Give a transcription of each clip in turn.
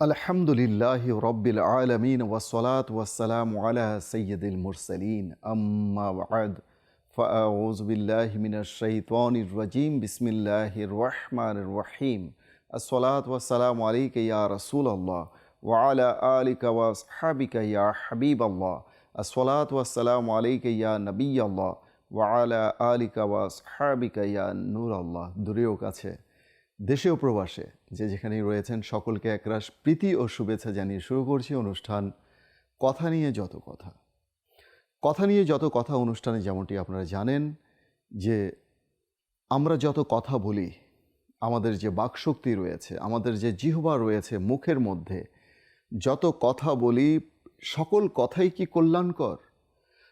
আলহামদুলিল্লাহি রব্বিল আলামিন ওয়াসসালাতু ওয়াসসালামু আলা সাইয়্যিদিল মুরসালিন আম্মা বা'দ ফাআউযু বিল্লাহি মিনাশ শাইতানির রাজীম বিসমিল্লাহির রহমানির রহিম আসসালাতু ওয়াসসালামু আলাইকা ইয়া রাসূলাল্লাহ ওয়া আলা আলিকা ওয়া আসহাবিকা ইয়া হাবিবাল্লাহ আসসালাতু ওয়াসসালামু আলাইকা ইয়া নবিয়াল্লাহ ওয়া আলা আলিকা ওয়া আসহাবিকা ইয়া নূরাল্লাহ। দূরেও কাছে, দেশেও প্রবাসে যে যেখানেই রয়েছেন সকলকে একরাশ প্রীতি ও শুভেচ্ছা জানিয়ে শুরু করছি অনুষ্ঠান কথা নিয়ে যত কথা। কথা নিয়ে যত কথা অনুষ্ঠানে যেমনটি আপনারা জানেন যে আমরা যত কথা বলি, আমাদের যে বাকশক্তি রয়েছে, আমাদের যে জিহ্বা রয়েছে মুখের মধ্যে, যত কথা বলি সকল কথাই কি কল্যাণকর,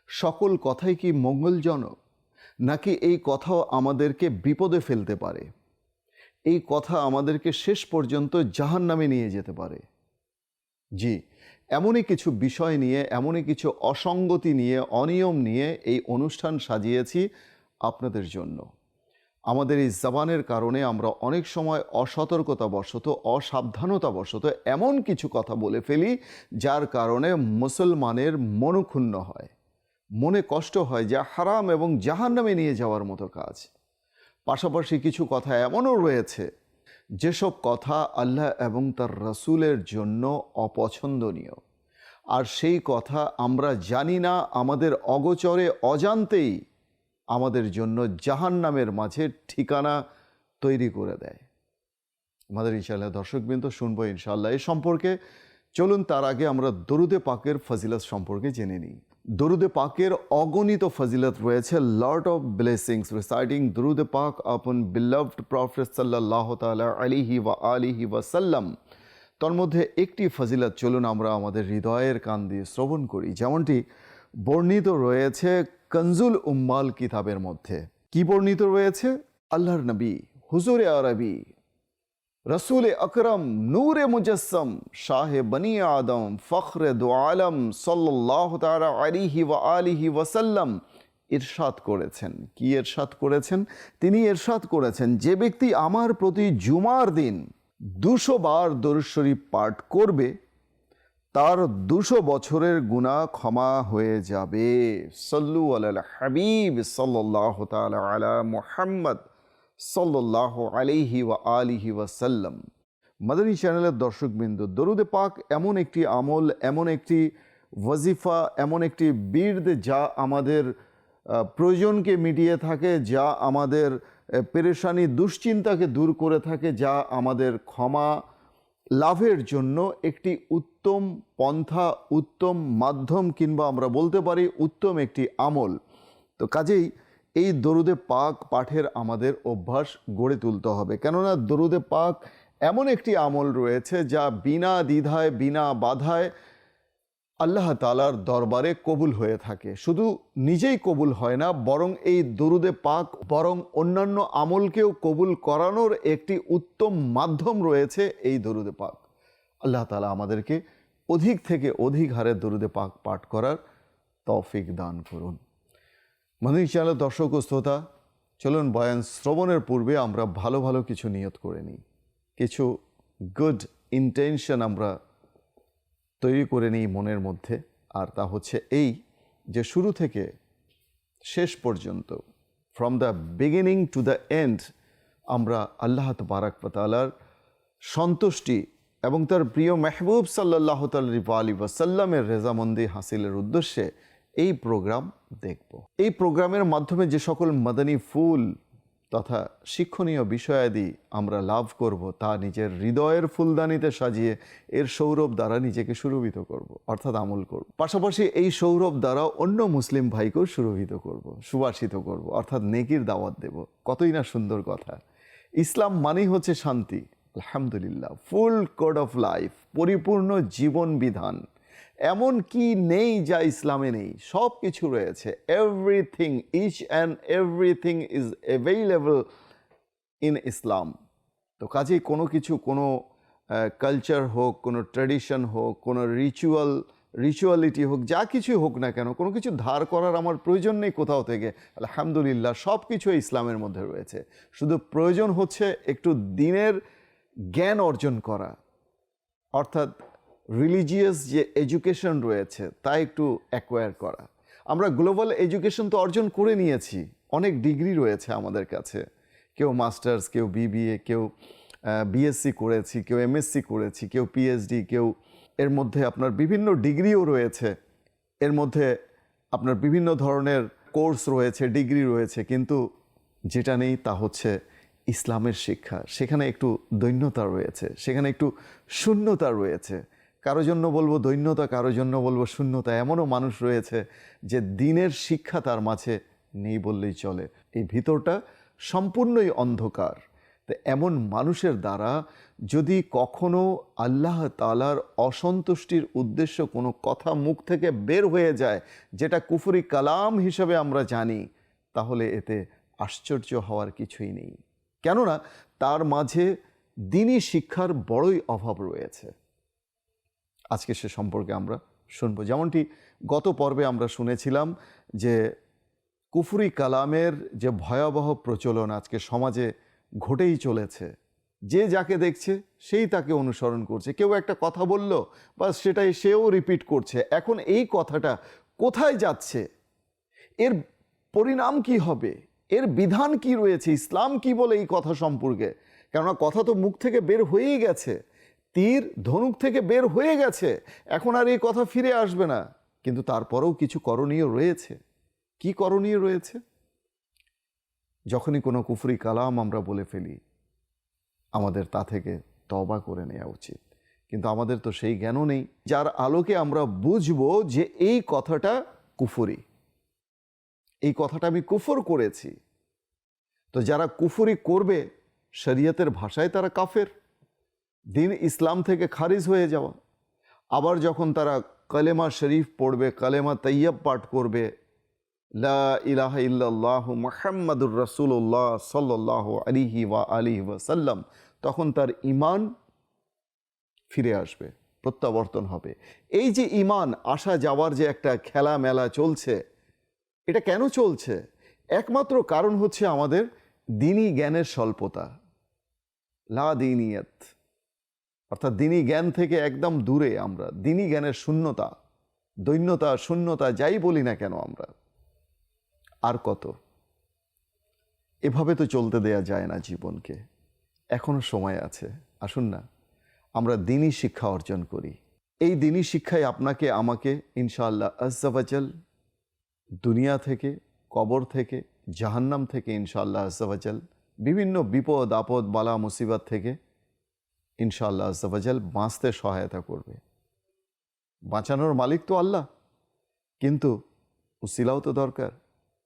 সকল কথাই কি মঙ্গলজনক, নাকি এই কথাও আমাদেরকে বিপদে ফেলতে পারে, এই কথা আমাদেরকে শেষ পর্যন্ত জাহান্নামে নিয়ে যেতে পারে? জি, এমনই কিছু বিষয় নিয়ে, এমনই কিছু অসঙ্গতি নিয়ে, অনিয়ম নিয়ে এই অনুষ্ঠান সাজিয়েছি আপনাদের জন্য। আমাদের এই জবানের কারণে আমরা অনেক সময় অসতর্কতাবশত, অসাবধানতাবশত এমন কিছু কথা বলে ফেলি যার কারণে মুসলমানের মনক্ষুণ্ণ হয়, মনে কষ্ট হয়, যা হারাম এবং জাহান্নামে নিয়ে যাওয়ার মতো কাজ। পাশাপাশি কিছু কথা এমনও রয়েছে যেসব কথা আল্লাহ এবং তার রাসূলের জন্য অপছন্দনীয়, আর সেই কথা আমরা জানি না, আমাদের অগোচরে অজান্তেই আমাদের জন্য জাহান্নামের মাঝে ঠিকানা তৈরি করে দেয়। আমাদের ইনশাআল্লাহ দর্শকবৃন্দ শুনবো ইনশাআল্লাহ এ সম্পর্কে। চলুন তার আগে আমরা দরুদে পাকের ফজিলত সম্পর্কে জেনে নিই। দরুদে পাকের অগণিত ফজিলত রয়েছে। লর্ড অফ ব্লেসিংস, রিসাইটিং দরুদে পাক আপন বিলভড প্রফেট সাল্লাল্লাহু তাআলা আলাইহি ওয়া আলিহি ওয়াসাল্লাম। তার মধ্যে একটি ফজিলত চলুন আমরা আমাদের হৃদয়ের কান দিয়ে শ্রবণ করি, যেমনটি বর্ণিত রয়েছে কনজুল উম্মাল কিতাবের মধ্যে। কি বর্ণিত রয়েছে? আল্লাহর নবী হুজুরে আরবি রসুল আকরম নূরে মুজস্সম শাহ বনি আদম ফখরে দো আলম সাল্লাল্লাহু তাআলা আলাইহি ওয়া আলিহি ওয়াসাল্লাম ইরশাদ করেছেন। কি ইরশাদ করেছেন? তিনি ইরশাদ করেছেন, যে ব্যক্তি আমার প্রতি জুমার দিন 200 বার দরুদ শরীফ পাঠ করবে তার 200 বছরের গুনাহ ক্ষমা হয়ে যাবে। সাল্লু আলাল হাবিব সাল্লাল্লাহু তাআলা আলা মুহাম্মদ সাল্লাল্লাহু আলাইহি ওয়া আলিহি ওয়াসাল্লাম। মাদানী চ্যানেলের দর্শকবৃন্দ, দরুদে পাক এমন একটি আমল, এমন একটি ওয়াজিফা, এমন একটি বিরদ যা আমাদের প্রয়োজনকে মিটিয়ে থাকে, যা আমাদের পেরেশানি দুশ্চিন্তাকে দূর করে থাকে, যা আমাদের ক্ষমা লাভের জন্য একটি উত্তম পন্থা, উত্তম মাধ্যম, কিংবা আমরা বলতে পারি উত্তম একটি আমল। তো কাজেই এই দরুদে পাক পাঠের আমাদের অভ্যাস গড়ে তুলতে হবে, কেননা দরুদে পাক এমন একটি আমল রয়েছে যা বিনা দ্বিধায়, বিনা বাধায় আল্লাহ তাআলার দরবারে কবুল হয়ে থাকে। শুধু নিজেই কবুল হয় না, বরং এই দরুদে পাক বরং অন্যান্য আমলকেও কবুল করানোর একটি উত্তম মাধ্যম রয়েছে এই দরুদে পাক। আল্লাহ তাআলা আমাদেরকে অধিক থেকে অধিক হারে দরুদে পাক পাঠ করার তৌফিক দান করুন। মাদানী চ্যানেলের দর্শক ও শ্রোতা, চলুন বয়ান শ্রবণের পূর্বে আমরা ভালো ভালো কিছু নিয়ত করে নিই, কিছু গুড ইন্টেনশন আমরা তৈরি করে নিই মনের মধ্যে। আর তা হচ্ছে এই যে শুরু থেকে শেষ পর্যন্ত, from the beginning to the end, আমরা আল্লাহ তাবারাক ওয়া তাআলার সন্তুষ্টি এবং তার প্রিয় মেহবুব সাল্লাল্লাহু আলাইহি ওয়াসাল্লামের রেজামন্দি হাসিলের উদ্দেশ্যে এই প্রোগ্রাম দেখব। এই প্রোগ্রামের মাধ্যমে যে সকল মাদানী ফুল তথা শিক্ষণীয় বিষয়াদি আমরা লাভ করব, তা নিজের হৃদয়ের ফুলদানিতে সাজিয়ে এর সৌরভ দ্বারা নিজেকে সুরভিত করব, অর্থাৎ আমল করব। পাশাপাশি এই সৌরভ দ্বারা অন্য মুসলিম ভাইকেও সুরভিত করব, সুবাসিত করব, অর্থাৎ নেকির দাওয়াত দেব। কতই না সুন্দর কথা! ইসলাম মানেই হচ্ছে শান্তি। আলহামদুলিল্লাহ, ফুল কোড অফ লাইফ, পরিপূর্ণ জীবন বিধান। এমন কি নেই যা ইসলামে নেই? সব কিছু রয়েছে। Everything, each and everything is available in Islam. তো কাজেই কোনো কিছু, কোনো কালচার হোক, কোনো ট্র্যাডিশন হোক, কোনো রিচুয়ালিটি হোক, যা কিছুই হোক না কেন, কোনো কিছু ধার করার আমার প্রয়োজন নেই কোথাও থেকে। আলহামদুলিল্লাহ, সব কিছু ইসলামের মধ্যে রয়েছে। শুধু প্রয়োজন হচ্ছে একটু দিনের জ্ঞান অর্জন করা, অর্থাৎ রিলিজিয়াস যে এডুকেশন রয়েছে তা একটু অ্যাকোয়ার করা। আমরা গ্লোবাল এডুকেশন তো অর্জন করে নিয়েছি, অনেক ডিগ্রি রয়েছে আমাদের কাছে, কেউ মাস্টার্স, কেউ বিবিএ, কেউ বিএসসি করেছি, কেউ এমএসসি করেছি, কেউ পিএইচডি, কেউ এর মধ্যে আপনার বিভিন্ন ডিগ্রিও রয়েছে, এর মধ্যে আপনার বিভিন্ন ধরনের কোর্স রয়েছে, ডিগ্রি রয়েছে, কিন্তু যেটা নেই তা হচ্ছে ইসলামের শিক্ষা। সেখানে একটু দৈন্যতা রয়েছে, সেখানে একটু শূন্যতা রয়েছে। কারো জন্য বলবো দৈন্যতা, কারো জন্য বলবো শূন্যতা। এমনও মানুষ রয়েছে যে দিনের শিক্ষা তার মাঝে নেই বললেই চলে, এই ভিতরটা সম্পূর্ণই অন্ধকার। তো এমন মানুষের দ্বারা যদি কখনো আল্লাহ তাআলার অসন্তুষ্টির উদ্দেশ্য কোনো কথা মুখ থেকে বের হয়ে যায়, যেটা কুফরি কালাম হিসেবে আমরা জানি, তাহলে এতে আশ্চর্য হওয়ার কিছুই নেই। কেননা তার মাঝে দ্বীনি শিক্ষার বড়ই অভাব রয়েছে। আজকে সে সম্পর্কে আমরা শুনবো। যেমনটি গত পর্বে আমরা শুনেছিলাম যে কুফরি কালামের যে ভয়াবহ প্রচলন আজকে সমাজে ঘটেই চলেছে। যে যাকে দেখছে সেই তাকে অনুসরণ করছে। কেউ একটা কথা বলল, বা সেটাই সেও রিপিট করছে। এখন এই কথাটা কোথায় যাচ্ছে, এর পরিণাম কি হবে, এর বিধান কি রয়েছে, ইসলাম কি বলে এই কথা সম্পর্কে? কেননা কথা তো মুখ থেকে বের হয়েই গেছে, তীর ধনুক থেকে বের হয়ে গেছে, এখন আর এই কথা ফিরে আসবে না। কিন্তু তারপরেও কিছু করণীয় রয়েছে। কি করণীয় রয়েছে? যখনই কোনো কুফরি কালাম আমরা বলে ফেলি, আমাদের তা থেকে তওবা করে নেওয়া উচিত। কিন্তু আমাদের তো সেই জ্ঞানও নেই যার আলোকে আমরা বুঝবো যে এই কথাটা কুফরি, এই কথাটা আমি কুফর করেছি। তো যারা কুফরি করবে, শরীয়তের ভাষায় তারা কাফের, দিন ইসলাম থেকে খারিজ হয়ে যাওয়া। আবার যখন তারা কালেমা শরীফ পড়বে, কালেমা তৈয়ব পাঠ করবে, লা ইলাহা ইল্লাল্লাহু মুহাম্মাদুর রাসূলুল্লাহ সাল্লাল্লাহু আলাইহি ওয়া আলিহি ওয়াসাল্লাম, তখন তার ঈমান ফিরে আসবে, প্রত্যাবর্তন হবে। এই যে ঈমান আসা যাওয়ার যে একটা খেলা মেলা চলছে, এটা কেন চলছে? একমাত্র কারণ হচ্ছে আমাদের দ্বীনি জ্ঞানের স্বল্পতা, লা দ্বীনিয়াত, অর্থাৎ দ্বীনি জ্ঞান থেকে একদম দূরে আমরা, দ্বীনি জ্ঞানের শূন্যতা, দৈন্যতা, শূন্যতা, যাই বলি না কেন আমরা। আর কত? এভাবে তো চলতে দেয়া যায় না জীবনকে। এখনো সময় আছে, আসুন না আমরা দ্বীনি শিক্ষা অর্জন করি। এই দ্বীনি শিক্ষায় আপনাকে আমাকে ইনশাআল্লাহ আজ্জা ওয়াজাল দুনিয়া থেকে, কবর থেকে, জাহান্নাম থেকে ইনশাআল্লাহ আজ্জা ওয়াজাল বিভিন্ন বিপদ আপদ বালা মুসিবত থেকে ইনশাআল্লাহ আজ্জা ওয়াজাল বাঁচতে সহায়তা করবে। বাঁচানোর মালিক তো আল্লাহ, কিন্তু উসিলাও তো দরকার,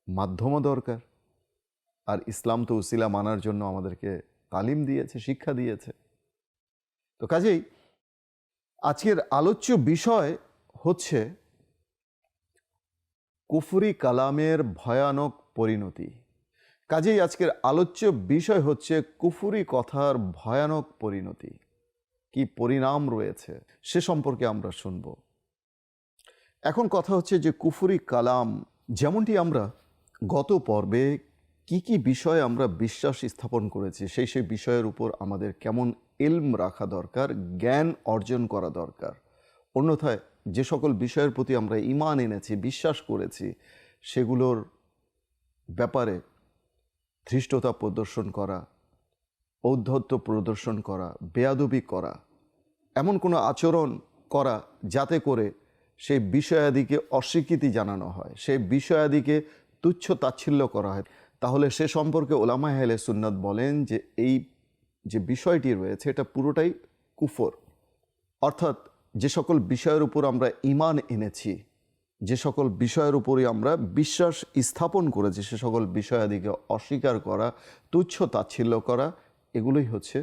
মাধ্যমও দরকার। আর ইসলাম তো উসিলা মানার জন্য আমাদেরকে তালিম দিয়েছে, শিক্ষা দিয়েছে। তো কাজেই আজকের আলোচ্য বিষয় হচ্ছে কুফরি কালামের ভয়ানক পরিণতি। কাজেই আজকের আলোচ্য বিষয় হচ্ছে কুফরি কথার ভয়ানক পরিণতি, কি পরিণাম রয়েছে সে সম্পর্কে আমরা শুনব। এখন কথা হচ্ছে যে কুফরি কালাম, যেমনটি আমরা গত পর্বে কি কি বিষয়ে আমরা বিশ্বাস স্থাপন করেছি, সেই সেই বিষয়ের উপর আমাদের কেমন ইলম রাখা দরকার, জ্ঞান অর্জন করা দরকার। অন্যথায় যে সকল বিষয়ের প্রতি আমরা ঈমান এনেছি, বিশ্বাস করেছি, সেগুলোর ব্যাপারে ধৃষ্টতা প্রদর্শন করা, ঔদ্ধত্য প্রদর্শন করা, বেয়াদবি করা, এমন কোনো আচরণ করা যাতে করে সেই বিষয়াদিকে অস্বীকৃতি জানানো হয়, সেই বিষয়াদিকে তুচ্ছ তাচ্ছিল্য করা হয়, তাহলে সে সম্পর্কে ওলামায়ে আহলে সুন্নাত বলেন যে এই যে বিষয়টি রয়েছে এটা পুরোটাই কুফর। অর্থাৎ যে সকল বিষয়ের উপর আমরা ঈমান এনেছি, যে সকল বিষয়ের উপরই আমরা বিশ্বাস স্থাপন করেছি, সে সকল বিষয়াদিকে অস্বীকার করা, তুচ্ছ তাচ্ছিল্য করা, এগুলোই হচ্ছে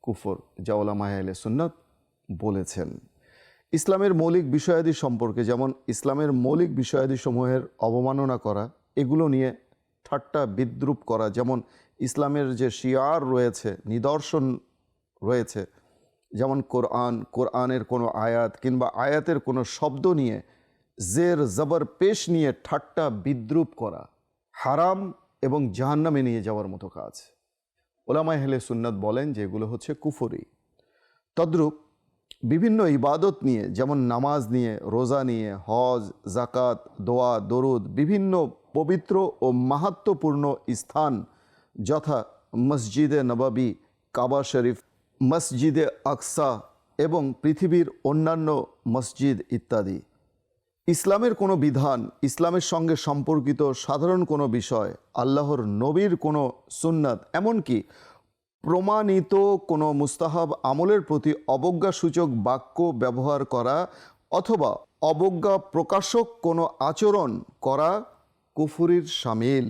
কুফর, যা ওলামায়ে আহলে সুন্নাত বলেছেন। ইসলামের মৌলিক বিষয়াদি সম্পর্কে, যেমন ইসলামের মৌলিক বিষয়াদি সমূহের অবমাননা করা, এগুলো নিয়ে ঠাট্টা বিদ্রুপ করা, যেমন ইসলামের যে শিয়ার রয়েছে, নিদর্শন রয়েছে, যেমন কোরআনের কোনো আয়াত কিংবা আয়াতের কোনো শব্দ নিয়ে জের জবর পেশ নিয়ে ঠাট্টা বিদ্রুপ করা হারাম এবং জাহান্নামে নিয়ে যাওয়ার মতো কাজ। ওলামায়ে আহলে সুন্নাত বলেন যে এগুলো হচ্ছে কুফরি। তদ্রূপ বিভিন্ন ইবাদত নিয়ে, যেমন নামাজ নিয়ে, রোজা নিয়ে, হজ, জাকাত, দোয়া, দরুদ, বিভিন্ন পবিত্র ও মাহাত্ম্যপূর্ণ স্থান যথা মসজিদে নববী, কাবা শরীফ, মসজিদে আকসা এবং পৃথিবীর অন্যান্য মসজিদ ইত্যাদি। ইসলামের কোনো বিধান, ইসলামের সঙ্গে সম্পর্কিত সাধারণ কোনো বিষয়, আল্লাহর নবীর কোনো সুন্নাত, এমনকি প্রমাণিত কোনো মুস্তাহাব আমলের প্রতি অবজ্ঞাসূচক বাক্য ব্যবহার করা অথবা অবজ্ঞা প্রকাশক কোনো আচরণ করা কুফরির শামিল।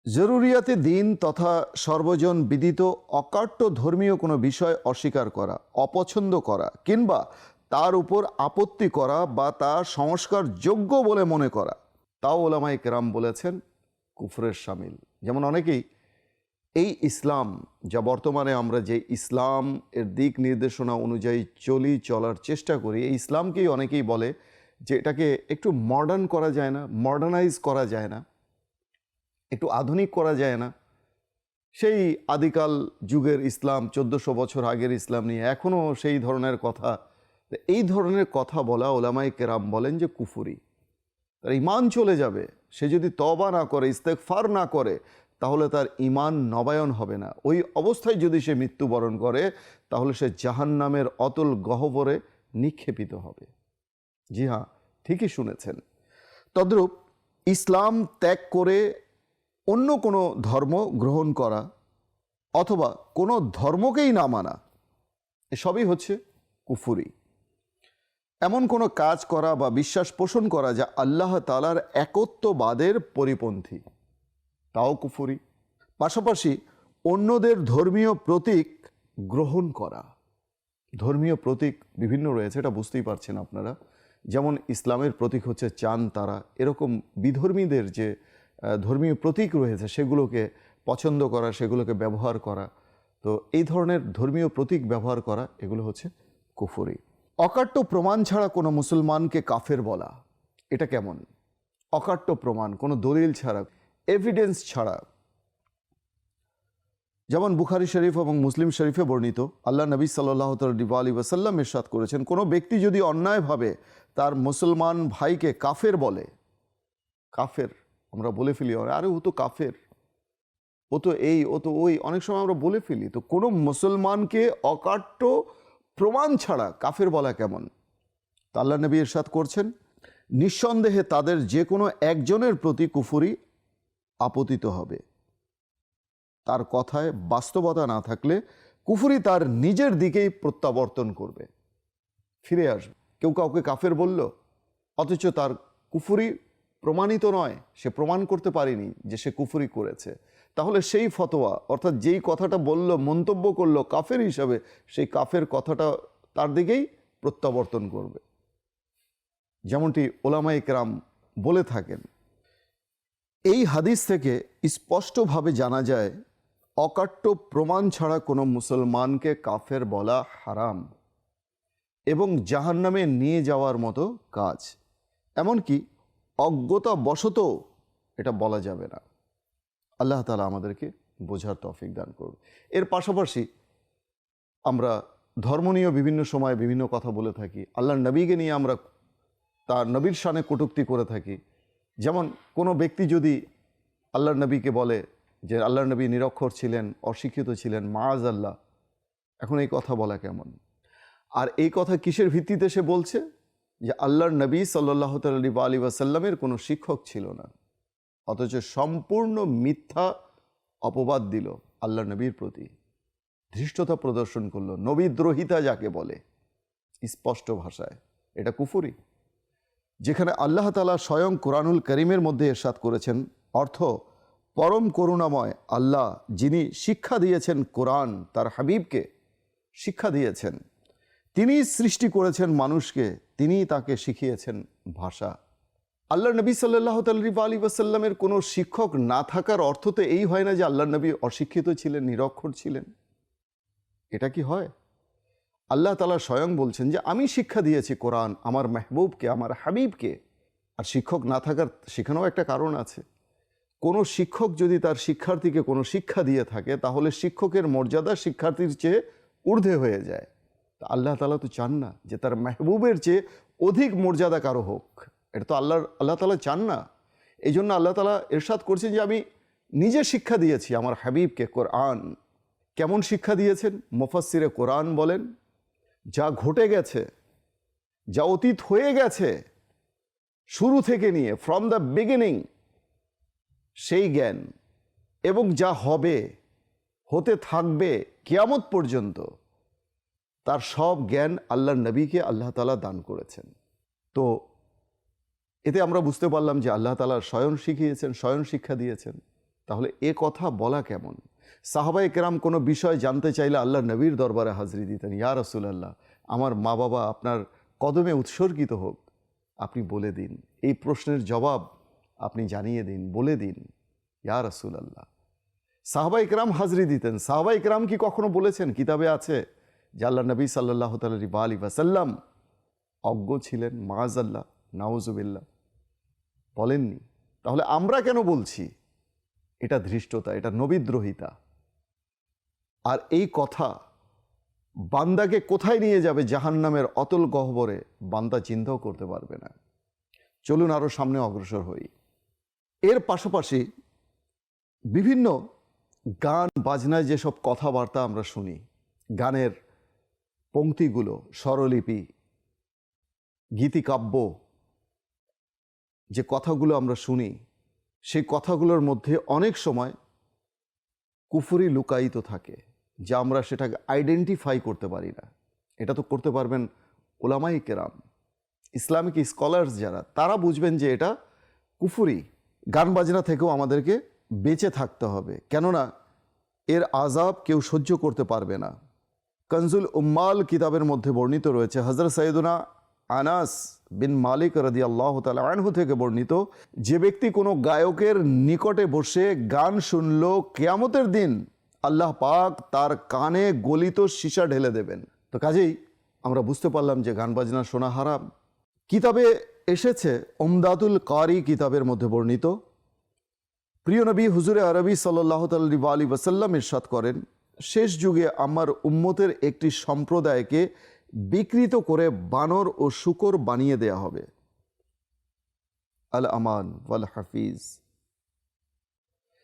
জরুরিয়াতে দিন তথা সর্বজন বিদিত অকাট্য ধর্মীয় কোনো বিষয় অস্বীকার করা, অপছন্দ করা কিংবা তার উপর আপত্তি করা বা তা সংস্কার যোগ্য বলে মনে করা, তাও ওলামায়ে কেরাম বলেছেন কুফরের শামিল। যেমন অনেকেই এই ইসলাম, যা বর্তমানে আমরা যে ইসলাম এর দিক নির্দেশনা অনুযায়ী চলার চেষ্টা করি, এই ইসলামকেই অনেকেই বলে যে এটাকে একটু মডার্ন করা যায় না, মডার্নাইজ করা যায় না, একটু আধুনিক করা যায় না। সেই আদিকাল যুগের ইসলাম, 1400 বছর আগের ইসলাম নিয়ে এখনও সেই ধরনের কথা। এই ধরনের কথা বলা ওলামায়ে কেরাম বলেন যে কুফরি, তার ইমান চলে যাবে। সে যদি তওবা না করে, ইস্তেগফার না করে, তাহলে তার ইমান নবায়ন হবে না। ওই অবস্থায় যদি সে মৃত্যুবরণ করে, তাহলে সে জাহান্নামের অতল গহ্বরে নিক্ষেপিত হবে। জি হ্যাঁ, ঠিকই শুনেছেন। তদ্রূপ ইসলাম ত্যাগ করে অন্য কোনো ধর্ম গ্রহণ করা অথবা কোনো ধর্মকেই না মানা, এসবই হচ্ছে কুফরি। এমন কোনো কাজ করা বা বিশ্বাস পোষণ করা যা আল্লাহ তাআলার একত্ববাদের পরিপন্থী, তাও কুফরি। পাশাপাশি অন্যদের ধর্মীয় প্রতীক গ্রহণ করা। ধর্মীয় প্রতীক বিভিন্ন রয়েছে, এটা বুঝতেই পারছেন আপনারা। যেমন ইসলামের প্রতীক হচ্ছে চাঁদ, তারা, এরকম বিধর্মীদের যে ধর্মীয় প্রতীক রয়েছে সেগুলোকে পছন্দ করা, সেগুলোকে ব্যবহার করা। তো এই ধরনের ধর্মীয় প্রতীক ব্যবহার করা, এগুলো হচ্ছে কুফরি। অকাট্য প্রমাণ ছাড়া কোনো মুসলমানকে কাফের বলা, এটা কেমন? অকাট্য প্রমাণ, কোনো দলিল ছাড়া, এভিডেন্স ছাড়া। যেমন বুখারী শরীফ এবং মুসলিম শরীফে বর্ণিত, আল্লাহ নবী সাল্লাল্লাহু আলাইহি ওয়াসাল্লাম ইরশাদ করেছেন, কোনো ব্যক্তি যদি অন্যায়ভাবে তার মুসলমান ভাইকে কাফের বলে, কাফের আমরা বলে ফেলি, আরে ও তো কাফের, ও তো এই, ও তো ওই, অনেক সময় আমরা বলে ফেলি। তো কোনো মুসলমানকে অকাট্য প্রমাণ ছাড়া কাফের বলা কেমন? তা আল্লাহ নবী ইরশাদ করছেন, নিঃসন্দেহে তাদের যে কোনো একজনের প্রতি কুফরি আপতিত হবে। তার কথায় বাস্তবতা না থাকলে কুফরি তার নিজের দিকেই প্রত্যাবর্তন করবে, ফিরে আসবে। কেউ কাউকে কাফের বলল, অথচ তার কুফরি প্রমাণিত নয়, সে প্রমাণ করতে পারেনি যে সে কুফরি করেছে, তাহলে সেই ফতোয়া, অর্থাৎ যেই কথাটা বলল, মন্তব্য করলো কাফের হিসাবে, সেই কাফের কথাটা তার দিকেই প্রত্যাবর্তন করবে, যেমনটি ওলামায়ে কেরাম বলে থাকেন। এই হাদিস থেকে স্পষ্টভাবে জানা যায় অকাট্য প্রমাণ ছাড়া কোনো মুসলমানকে কাফের বলা হারাম এবং জাহান্নামে নিয়ে যাওয়ার মতো কাজ। এমনকি অজ্ঞতাবশত এটা বলা যাবে না। আল্লাহ তাআলা আমাদেরকে বোঝার তৌফিক দান করুন। এর পাশাপাশি আমরা ধর্ম নিয়ে বিভিন্ন সময় বিভিন্ন কথা বলে থাকি। আল্লাহর নবীকে নিয়ে আমরা তার নবীর শানে কটূক্তি করে থাকি। যেমন কোনো ব্যক্তি যদি আল্লাহর নবীকে বলে যে আল্লাহর নবী নিরক্ষর ছিলেন, অশিক্ষিত ছিলেন, মাআযাল্লাহ, এখন এই কথা বলা কেমন? আর এই কথা কিসের ভিত্তিতে সে বলছে? যে আল্লাহর নবী সাল্লাল্লাহু আলাইহি ওয়াসাল্লামের কোনো শিক্ষক ছিল না, অথচ সম্পূর্ণ মিথ্যা অপবাদ দিল আল্লাহর নবীর প্রতি, ধৃষ্টতা প্রদর্শন করলো, নবীদ্রোহিতা যাকে বলে স্পষ্ট ভাষায়, এটা কুফরি। যেখানে আল্লাহ তাআলা স্বয়ং কোরআনুল করিমের মধ্যে ইরশাদ করেছেন, অর্থ পরম করুণাময় আল্লাহ, যিনি শিক্ষা দিয়েছেন কোরআন, তার হাবিবকে শিক্ষা দিয়েছেন, তিনি সৃষ্টি করেছেন মানুষকে, তিনি তাকে শিখিয়েছেন ভাষা। আল্লাহর নবী সাল্লাল্লাহু আলাইহি ওয়াসাল্লামের কোনো শিক্ষক না থাকার অর্থ তো এই হয় না যে আল্লাহর নবী অশিক্ষিত ছিলেন, নিরক্ষর ছিলেন। এটা কি হয়? আল্লাহ তাআলা স্বয়ং বলছেন যে আমি শিক্ষা দিয়েছি কোরআন আমার মেহবুবকে, আমার হাবিবকে। আর শিক্ষক না থাকার সেখানেও একটা কারণ আছে। কোনো শিক্ষক যদি তার শিক্ষার্থীকে কোনো শিক্ষা দিয়ে থাকে, তাহলে শিক্ষকের মর্যাদা শিক্ষার্থীর চেয়ে ঊর্ধ্বে হয়ে যায়। আল্লাহ তাআলা তো চান না যে তার মেহবুবের চেয়ে অধিক মর্যাদা কারো হোক। এটা তো আল্লাহ তাআলা চান না। এই জন্য আল্লাহ তাআলা ইরশাদ করছেন যে আমি নিজে শিক্ষা দিয়েছি আমার হাবিবকে কোরআন। কেমন শিক্ষা দিয়েছেন? মুফাসসিরে কোরআন বলেন, যা ঘটে গেছে, যা অতীত হয়ে গেছে শুরু থেকে নিয়ে ফ্রম দ্য বিগিনিং, সেই জ্ঞান, এবং যা হবে, হতে থাকবে কিয়ামত পর্যন্ত, তার সব জ্ঞান আল্লাহর নবীকে আল্লাহ তাআলা দান করেছেন। তো এতে আমরা বুঝতে পারলাম যে আল্লাহ তাআলা স্বয়ং শিখিয়েছেন, স্বয়ং শিক্ষা দিয়েছেন। তাহলে এ কথা বলা কেমন? সাহাবায়ে কেরাম কোনো বিষয় জানতে চাইলে আল্লাহর নবীর দরবারে হাজিরি দিতেন। ইয়া রাসূলুল্লাহ, আমার মা বাবা আপনার কদমে উৎসর্গিত হোক, আপনি বলে দিন। এই প্রশ্নের জবাব আপনি জানিয়ে দিন, বলে দিন ইয়া রাসূলুল্লাহ। সাহাবায়ে কেরাম হাজিরি দিতেন। সাহাবায়ে কেরাম কি কখনো বলেছেন? কিতাবে আছে যে আল্লাহ নবী সাল্লাল্লাহু আলাইহি ওয়াসাল্লাম অজ্ঞ ছিলেন? মাআযাল্লাহ, নাউযুবিল্লাহ, বলেননি। তাহলে আমরা কেন বলছি? এটা ধৃষ্টতা, এটা নবীদ্রোহিতা। আর এই কথা বান্দাকে কোথায় নিয়ে যাবে জাহান্নামের অতল গহ্বরে, বান্দা চিন্তাও করতে পারবে না। চলুন আরও সামনে অগ্রসর হই। এর পাশাপাশি বিভিন্ন গান বাজনায় যেসব কথাবার্তা আমরা শুনি, গানের পংক্তিগুলো, স্বরলিপি, গীতিকাব্য, যে কথাগুলো আমরা শুনি, সেই কথাগুলোর মধ্যে অনেক সময় কুফরি লুকায়িত থাকে, যা আমরা সেটাকে আইডেন্টিফাই করতে পারি না। এটা তো করতে পারবেন উলামায়ে কেরাম, ইসলামিক স্কলার্স যারা, তারা বুঝবেন যে এটা কুফরি। গান বাজনা থেকেও আমাদেরকে বেঁচে থাকতে হবে, কেননা এর আযাব কেউ সহ্য করতে পারবে না। কনজুল উম্মাল কিতাবের মধ্যে বর্ণিত রয়েছে, হযরত সৈয়দনা আনাস বিন মালিক রাদিয়াল্লাহু তাআলা আনহু থেকে বর্ণিত, যে ব্যক্তি কোনো গায়কের নিকটে বসে গান শুনল, কিয়ামতের দিন আল্লাহ পাক তার কানে গলিত সীসা ঢেলে দেবেন। তো কাজেই আমরা বুঝতে পারলাম যে গান বাজনা শোনা হারাম। কিতাবে এসেছে, উমদাতুল কারি কিতাবের মধ্যে বর্ণিত, প্রিয় নবী হুজুরে আরবি সাল্লাল্লাহু আলাইহি ওয়াসাল্লাম ইরশাদ করেন, শেষ যুগে আমার উম্মতের একটি সম্প্রদায়কে বিকৃত করে বানর ও শূকর বানিয়ে দেয়া হবে। আল আমান ওয়াল হাফিজ।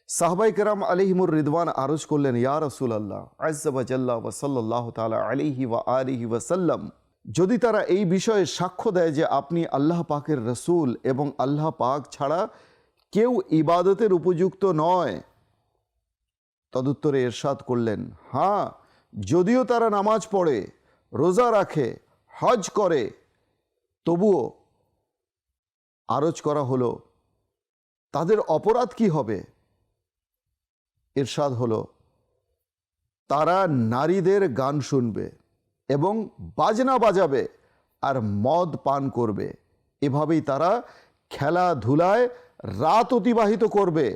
সাহাবায়ে কেরাম আলাইহিমুর রিদওয়ান আরজ করলেন, ইয়া রাসূলুল্লাহ আযজা ওয়া জাল্লা ওয়া সাল্লাল্লাহু তাআলা আলাইহি ওয়া আলিহি ওয়াসাল্লাম, যদি তারা এই বিষয়ে সাক্ষ্য দেয় যে আপনি আল্লাহ পাকের রসূল এবং আল্লাহ পাক ছাড়া কেউ ইবাদতের উপযুক্ত নয়, তদুত্তরে ইরশাদ করলেন, হ্যাঁ, যদিও তারা নামাজ পড়ে, রোজা রাখে, হজ করে, তবুও আরজ করা হলো তাদের অপরাধ কি হবে? ইরশাদ হলো, তারা নারীদের গান শুনবে এবং বাজনা বাজাবে আর মদ পান করবে। এভাবেই তারা খেলাধুলায় রাত অতিবাহিত করবে,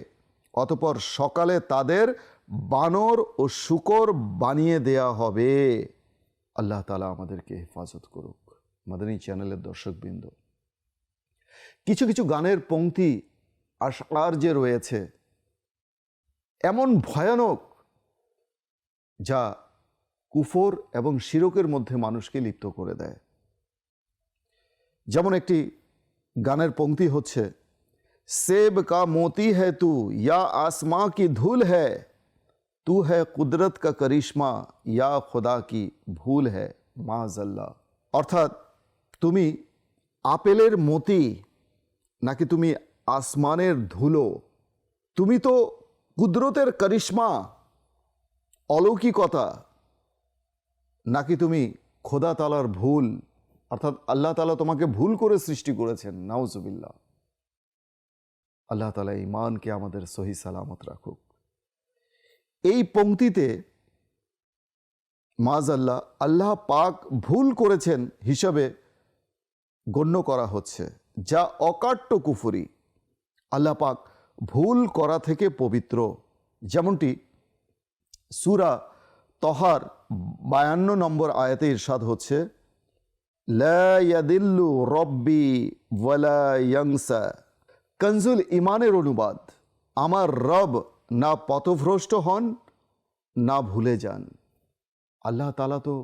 অতঃপর সকালে তাদের বানর ও শূকর বানিয়ে দেয়া হবে। আল্লাহ তাআলা আমাদেরকে হেফাজত করুক। মাদানী চ্যানেলের দর্শকবৃন্দ, কিছু কিছু গানের পংক্তি আশআর যে রয়েছে এমন ভয়ানক, যা কুফর এবং শিরকের মধ্যে মানুষকে লিপ্ত করে দেয়। যেমন একটি গানের পংক্তি হচ্ছে, सेब का मोती है तू या आसमां की धूल है, तू है कुदरत का करिश्मा या खुदा की भूल है माज़अल्लाह। অর্থাৎ তুমি আপেলের মতি নাকি তুমি আসমানের ধুলো, তুমি তো কুদরতের করিশ্মা, অলৌকিকতা, নাকি তুমি খোদা তাআলার ভুল, অর্থাৎ আল্লাহ তাআলা তোমাকে ভুল করে সৃষ্টি করেছেন। নাউজুবিল্লাহ। আল্লাহ তাআলা ঈমানকে আমাদের সহি সালামত রাখুক। এই পংক্তিতে মাযআল্লাহ আল্লাহ পাক ভুল করেছেন হিসাবে গণ্য করা হচ্ছে, যা অকাট্য কুফরি। আল্লাহ পাক ভুল করা থেকে পবিত্র। যেমনটি সূরা তহার 52 নম্বর আয়াতে ইরশাদ হচ্ছে, লা ইয়াদিল্লু রব্বি ওয়ালা ইয়ানসা। কনজুল ইমানের অনুবাদ, আমার রব না পথভ্রষ্ট হন না ভুলে যান। আল্লাহ তাআলা তো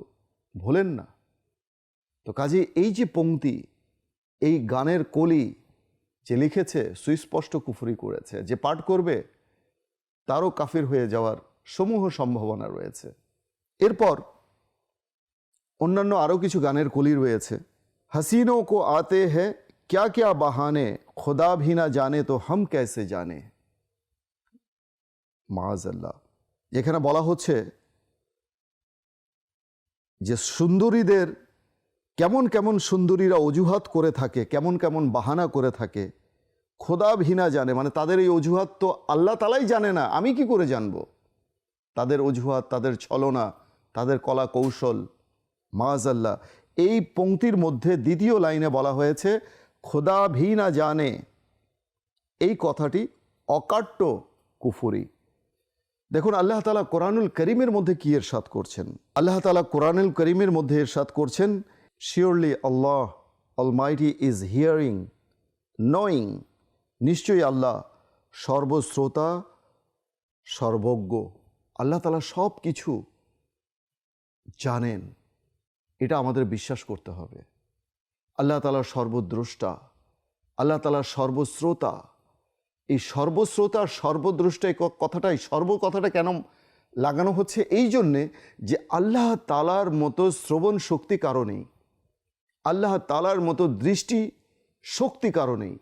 ভোলেন না। তো কাজে এই যে পংক্তি, এই গানের কলি যে লিখেছে সুস্পষ্ট কুফরি করেছে, যে পাঠ করবে তারও কাফির হয়ে যাওয়ার সমূহ সম্ভাবনা রয়েছে। এরপর অন্যান্য আরও কিছু গানের কলি রয়েছে। হাসিনো কো আতে হ্যাঁ ক্যা ক্যা বাহানে, খোদা ভি না জানে তো হাম ক্যাসে জানে। মাআযাল্লাহ। যেখানে বলা হচ্ছে যে সুন্দরীদের কেমন কেমন সুন্দরীরা অজুহাত করে থাকে, কেমন কেমন বাহানা করে থাকে, খোদা ভিনা জানে, মানে তাদের এই অজুহাত তো আল্লাহ তালাই জানে না, আমি কি করে জানবো তাদের অজুহাত, তাদের ছলনা, তাদের কলা কৌশল। মাআযাল্লাহ। এই পংক্তির মধ্যে দ্বিতীয় লাইনে বলা হয়েছে খোদা ভি না জানে, এই কথাটি অকাট্য কুফরি। দেখুন আল্লাহ তাআলা কোরআনুল করিমের মধ্যে কি ইরশাদ করছেন। আল্লাহ তাআলা কোরআনুল করিমের মধ্যে ইরশাদ করছেন, surely Allah Almighty is hearing knowing, নিশ্চয়ই আল্লাহ সর্বশ্রোতা সর্বজ্ঞ। আল্লাহ তাআলা সব কিছু জানেন, এটা আমাদের বিশ্বাস করতে হবে। আল্লাহ তাআলা সর্বদ্রষ্টা, আল্লাহ তাআলা সর্বশ্রোতা। এই সর্বশ্রোতা সর্বদ্রষ্টা এই কথাটাই, সর্ব কথাটা কেন লাগানো হচ্ছে? এই জন্যে যে আল্লাহ তাআলার মতো শ্রবণ শক্তি কারো নেই, আল্লাহ তাআলার মতো দৃষ্টি শক্তি কারো নেই।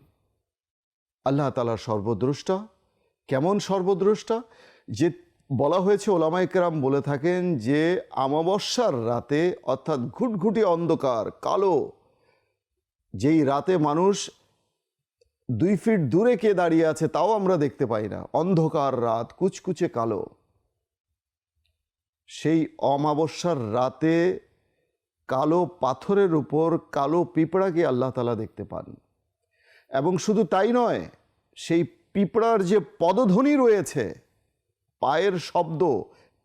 আল্লাহ তাআলা সর্বদ্রষ্টা। কেমন সর্বদ্রষ্টা? যে বলা হয়েছে, ওলামায়ে কেরাম বলে থাকেন যে অমাবস্যার রাতে, অর্থাৎ ঘুটঘুটে অন্ধকার কালো, যেই রাতে মানুষ 2 ফিট দূরে কে দাঁড়িয়ে আছে তাও আমরা দেখতে পাই না, অন্ধকার রাত, কুচকুচে কালো, সেই অমাবস্যার রাতে কালো পাথরের উপর কালো পিঁপড়াকে আল্লাহ তাআলা দেখতে পান। এবং শুধু তাই নয়, সেই পিঁপড়ার যে পদধ্বনি রয়েছে, পায়ের শব্দ,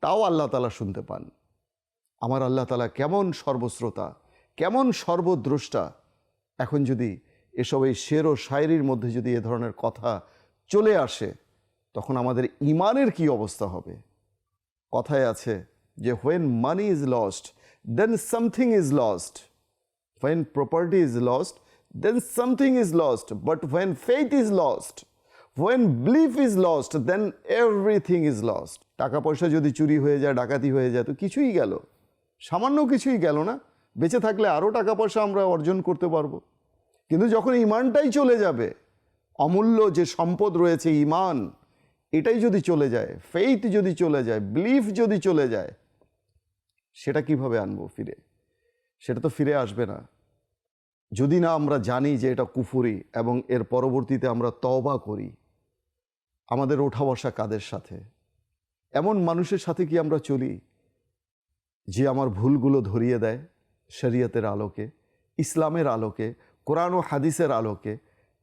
তাও আল্লাহ তাআলা শুনতে পান। আমার আল্লাহ তাআলা কেমন সর্বশ্রোতা, কেমন সর্বদ্রষ্টা। এখন যদি এসব এই শের ও শায়রির মধ্যে যদি এ ধরনের কথা চলে আসে, তখন আমাদের ইমানের কি অবস্থা হবে? কথায় আছে যে when money is lost then something is lost, when property is lost then something is lost, but when faith is lost, when belief is lost, then everything is lost. টাকা পয়সা যদি চুরি হয়ে যায়, ডাকাতি হয়ে যায়, তো কিছুই গেল, সামান্য কিছুই গেল না। বেঁচে থাকলে আরও টাকা পয়সা আমরা অর্জন করতে পারবো, কিন্তু যখন ইমানটাই চলে যাবে, অমূল্য যে সম্পদ রয়েছে ইমান, এটাই যদি চলে যায়, ফেইথ যদি চলে যায়, বিলিফ যদি চলে যায়, সেটা কিভাবে আনবো ফিরে? সেটা তো ফিরে আসবে না যদি না আমরা জানি যে এটা কুফরি, এবং এর পরবর্তীতে আমরা তওবা করি। আমাদের ওঠা বসা কাদের সাথে? এমন মানুষের সাথে কি আমরা চলি যে আমার ভুলগুলো ধরিয়ে দেয় শরীয়তের আলোকে, ইসলামের আলোকে, কোরআন ও হাদিসের আলোকে,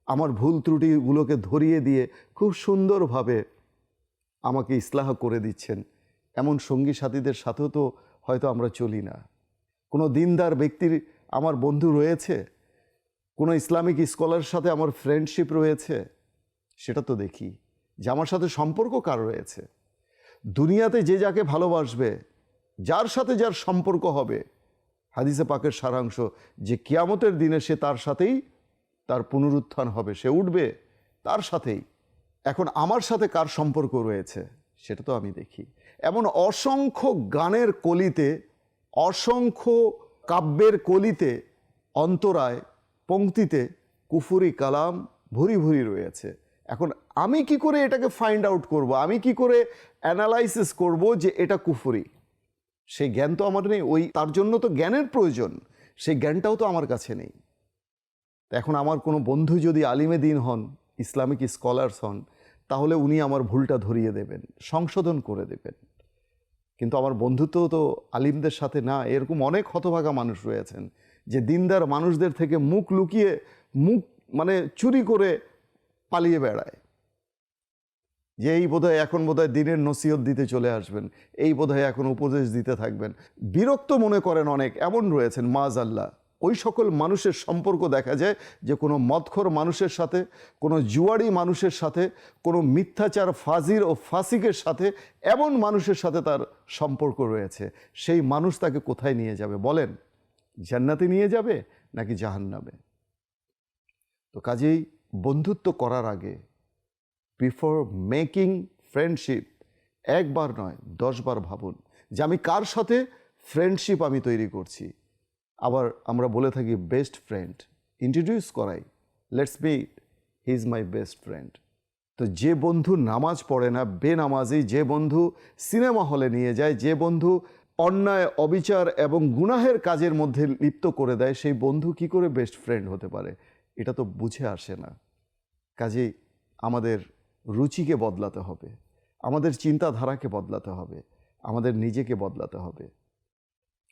আমার ভুল ত্রুটিগুলোকে ধরিয়ে দিয়ে খুব সুন্দরভাবে আমাকে ইসলাহ করে দিচ্ছেন? এমন সঙ্গী সাথীদের সাথেও তো হয়তো আমরা চলি না। কোনো দিনদার ব্যক্তির আমার বন্ধু রয়েছে, কোনো ইসলামিক স্কলারের সাথে আমার ফ্রেন্ডশিপ রয়েছে, সেটা তো দেখি যে আমার সাথে সম্পর্ক কার রয়েছে। দুনিয়াতে যে যাকে ভালোবাসবে, যার সাথে যার সম্পর্ক হবে, হাদিসে পাকের সারাংশ যে কিয়ামতের দিনে সে তার সাথেই তার পুনরুত্থান হবে, সে উঠবে তার সাথেই। এখন আমার সাথে কার সম্পর্ক রয়েছে সেটা তো আমি দেখি। এমন অসংখ্য গানের কলিতে, অসংখ্য কাব্যের কলিতে, অন্তরায় পংক্তিতে কুফরি কালাম ভুরি ভুরি রয়েছে। এখন আমি কি করে এটাকে ফাইন্ড আউট করব? আমি কি করে অ্যানালাইসিস করব যে এটা কুফরি? সেই জ্ঞান তো আমার নেই। তার জন্য তো জ্ঞানের প্রয়োজন, সেই জ্ঞানটাও তো আমার কাছে নেই। এখন আমার কোনো বন্ধু যদি আলিমে দিন হন, ইসলামিক স্কলার্স হন, তাহলে উনি আমার ভুলটা ধরিয়ে দেবেন, সংশোধন করে দেবেন। কিন্তু আমার বন্ধুত্ব তো আলিমদের সাথে না। এরকম অনেক হতভাগা মানুষ রয়েছেন যে দিনদার মানুষদের থেকে মুখ লুকিয়ে, মুখ মানে চুরি করে পালিয়ে বেড়ায়, যে এই বোধহয় এখন বোধহয় দিনের নসিহত দিতে চলে আসবেন, এই বোধহয় এখন উপদেশ দিতে থাকবেন। বিরক্ত মনে করেন অনেক, এমন রয়েছেন মাআযাল্লাহ। ওই সকল মানুষের সম্পর্ক দেখা যায় যে কোনো মদখোর মানুষের সাথে, কোনো জুয়ারি মানুষের সাথে, কোনো মিথ্যাচার ফাজির ও ফাসিকের সাথে, এমন মানুষের সাথে তার সম্পর্ক রয়েছে। সেই মানুষ তাকে কোথায় নিয়ে যাবে বলেন? জান্নাতে নিয়ে যাবে নাকি জাহান্নামে? তো কাজেই বন্ধুত্ব করার আগে, বিফোর মেকিং ফ্রেন্ডশিপ, একবার নয় 10 বার ভাবুন যে আমি কার সাথে ফ্রেন্ডশিপ আমি তৈরি করছি। আবার আমরা বলে থাকি বেস্ট ফ্রেন্ড, ইন্ট্রোডিউস করাই, let's meet, he is my best friend. তো যে বন্ধু নামাজ পড়ে না, বেনামাজি, যে বন্ধু সিনেমা হলে নিয়ে যায়, যে বন্ধু অন্যায়, অবিচার এবং গুনাহের কাজের মধ্যে লিপ্ত করে দেয়, সেই বন্ধু কি করে বেস্ট ফ্রেন্ড হতে পারে? এটা তো বুঝে আসে না। কাজেই আমাদের রুচিকে বদলাতে হবে, আমাদের চিন্তাধারাকে বদলাতে হবে, আমাদের নিজেকে বদলাতে হবে।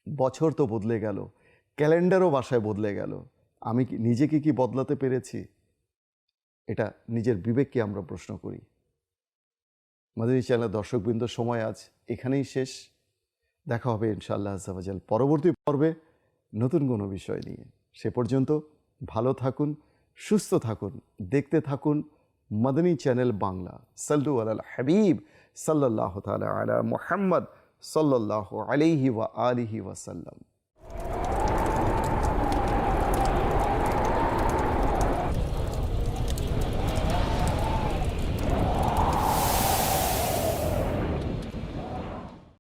বছর তো বদলে গেল, ক্যালেন্ডারও বাসায় বদলে গেল, আমি কি নিজেকে কি বদলাতে পেরেছি? এটা নিজের বিবেককে আমরা প্রশ্ন করি। মাদানী চ্যানেলের দর্শকবৃন্দ, সময় আজ এখানেই শেষ। দেখা হবে ইনশাআল্লাহ আজ্জা ওয়া জাল পরবর্তী পর্বে নতুন কোনো বিষয় নিয়ে। সে পর্যন্ত ভালো থাকুন, সুস্থ থাকুন, দেখতে থাকুন মাদানী চ্যানেল বাংলা। সাল্লু আলাল হাবিব সাল্লাল্লাহু তাআলা আলা মুহাম্মদ সাল্লাল্লাহু আলাইহি ওয়া আলিহি ওয়াসাল্লাম।